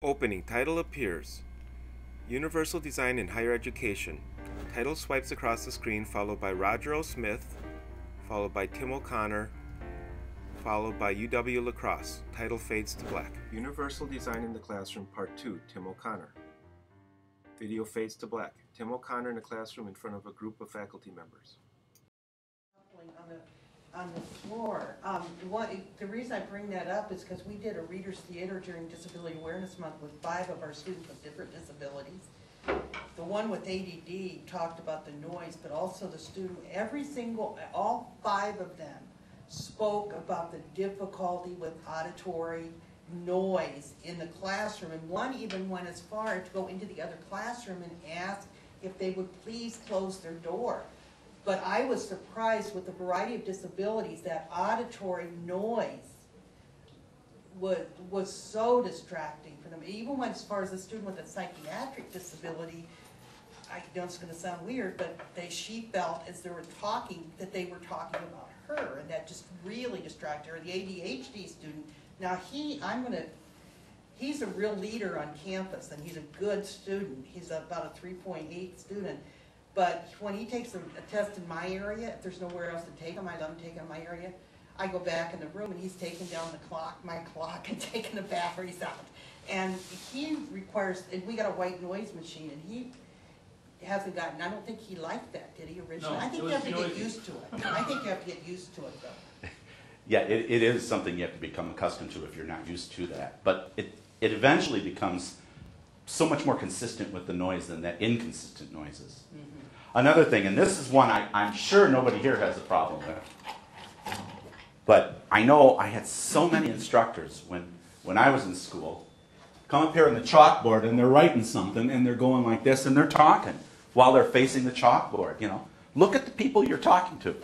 Opening title appears. Universal Design in Higher Education. Title swipes across the screen, followed by Roger O. Smith, followed by Tim O'Connor, followed by UW La Crosse. Title fades to black. Universal Design in the Classroom, Part 2, Tim O'Connor. Video fades to black. Tim O'Connor in the classroom in front of a group of faculty members. On the floor. The reason I bring that up is because we did a Reader's Theater during Disability Awareness Month with 5 of our students with different disabilities. The one with ADD talked about the noise, but also the student, all 5 of them spoke about the difficulty with auditory noise in the classroom, and one even went as far to go into the other classroom and ask if they would please close their door. But I was surprised with the variety of disabilities that auditory noise was so distracting for them. It even went as far as a student with a psychiatric disability. I know it's going to sound weird, but she felt as they were talking that they were talking about her, and that just really distracted her. The ADHD student, now he's a real leader on campus, and he's a good student. He's about a 3.8 student. But when he takes a test in my area, if there's nowhere else to take him, I let him take it in my area. I go back in the room and he's taking down my clock, and taking the batteries out. And he requires, and we got a white noise machine, and he hasn't gotten, I don't think he liked that, did he originally? No, I think you have to get used to it. I think you have to get used to it, though. Yeah, it is something you have to become accustomed to if you're not used to that. But it eventually becomes so much more consistent with the noise than that inconsistent noises. Mm-hmm. Another thing, and this is one I'm sure nobody here has a problem with, but I know I had so many instructors when I was in school come up here on the chalkboard and they're writing something and they're going like this and they're talking while they're facing the chalkboard. Look at the people you're talking to.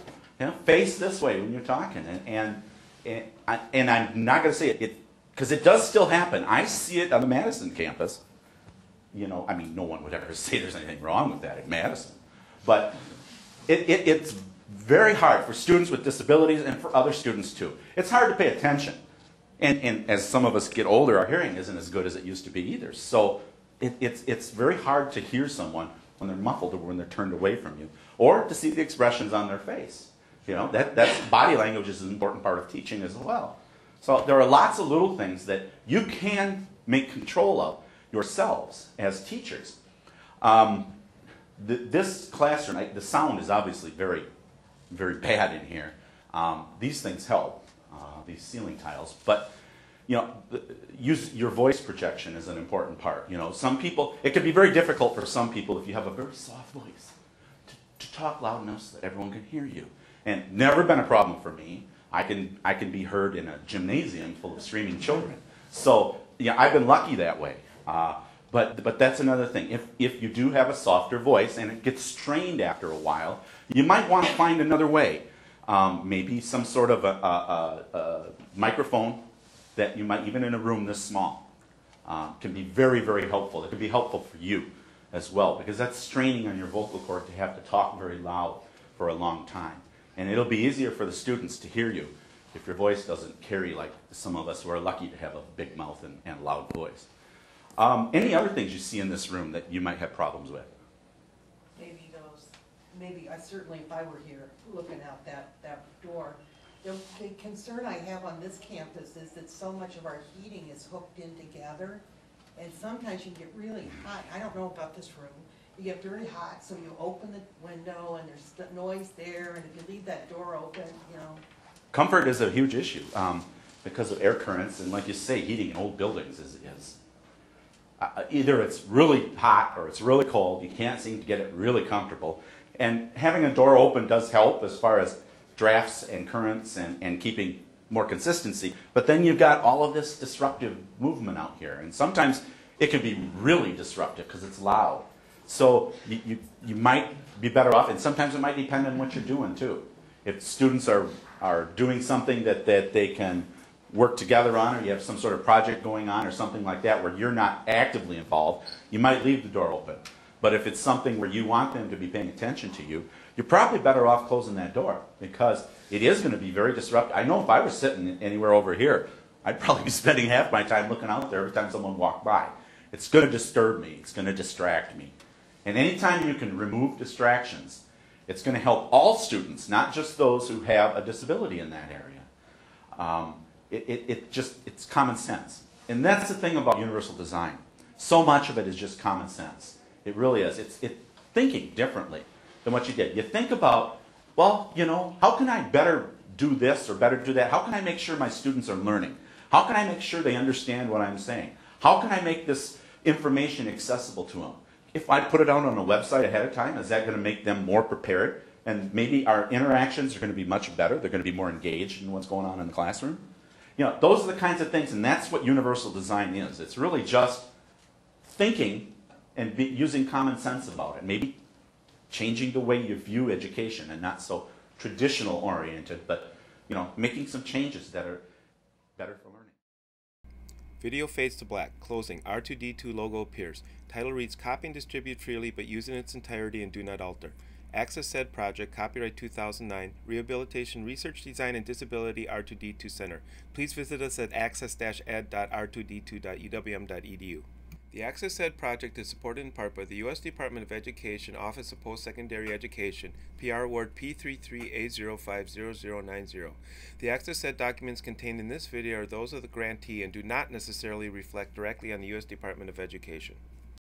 Face this way when you're talking, and I'm not going to say it because it does still happen. I see it on the Madison campus. No one would ever say there's anything wrong with that at Madison. But it's very hard for students with disabilities and for other students too. It's hard to pay attention. And as some of us get older, our hearing isn't as good as it used to be either. So it's very hard to hear someone when they're muffled or when they're turned away from you, or to see the expressions on their face. That's body language is an important part of teaching as well. So there are lots of little things that you can make control of yourselves as teachers. This classroom, the sound is obviously very, very bad in here. These things help, these ceiling tiles. But, use your voice projection is an important part. Some people, it can be very difficult for some people if you have a very soft voice to talk loud enough so that everyone can hear you. And never been a problem for me. I can be heard in a gymnasium full of screaming children. So, I've been lucky that way. But that's another thing. If you do have a softer voice and it gets strained after a while, you might want to find another way. Maybe some sort of a microphone that you might, even in a room this small, can be very, very helpful. It can be helpful for you as well, because that's straining on your vocal cord to have to talk very loud for a long time. And it'll be easier for the students to hear you if your voice doesn't carry like some of us who are lucky to have a big mouth and loud voice. Any other things you see in this room that you might have problems with? Maybe certainly if I were here looking out that door, the concern I have on this campus is that so much of our heating is hooked in together, and sometimes you get really hot. I don't know about this room. You get very hot, so you open the window and there's noise there, and if you leave that door open, Comfort is a huge issue because of air currents, and like you say, heating in old buildings is either it's really hot or it's really cold. You can't seem to get it really comfortable. And having a door open does help as far as drafts and currents and keeping more consistency. But then you've got all of this disruptive movement out here. And sometimes it can be really disruptive because it's loud. So you might be better off, and sometimes it might depend on what you're doing too. If students are doing something that they can work together on, or you have some sort of project going on or something like that where you're not actively involved, you might leave the door open. But if it's something where you want them to be paying attention to you, you're probably better off closing that door, because it is going to be very disruptive. I know if I was sitting anywhere over here, I'd probably be spending half my time looking out there every time someone walked by. It's going to disturb me. It's going to distract me. And anytime you can remove distractions, it's going to help all students, not just those who have a disability in that area. It's common sense. And that's the thing about universal design. So much of it is just common sense. It really is. It's thinking differently than what you did. You think about, well, you know, how can I better do this or better do that? How can I make sure my students are learning? How can I make sure they understand what I'm saying? How can I make this information accessible to them? If I put it out on a website ahead of time, is that going to make them more prepared? And maybe our interactions are going to be much better. They're going to be more engaged in what's going on in the classroom. You know, those are the kinds of things, and that's what universal design is. It's really just thinking and using common sense about it. Maybe changing the way you view education and not so traditional oriented, but you know, making some changes that are better for learning. Video fades to black. Closing. R2D2 logo appears. Title reads copy and distribute freely but use in its entirety and do not alter. Access said project, copyright 2009, Rehabilitation Research Design and Disability R2D2 Center. Please visit us at access-ed.r2d2.uwm.edu. The Access Ed project is supported in part by the U.S. Department of Education, Office of Post-Secondary Education, PR Award P33A050090. The Access Ed documents contained in this video are those of the grantee and do not necessarily reflect directly on the U.S. Department of Education.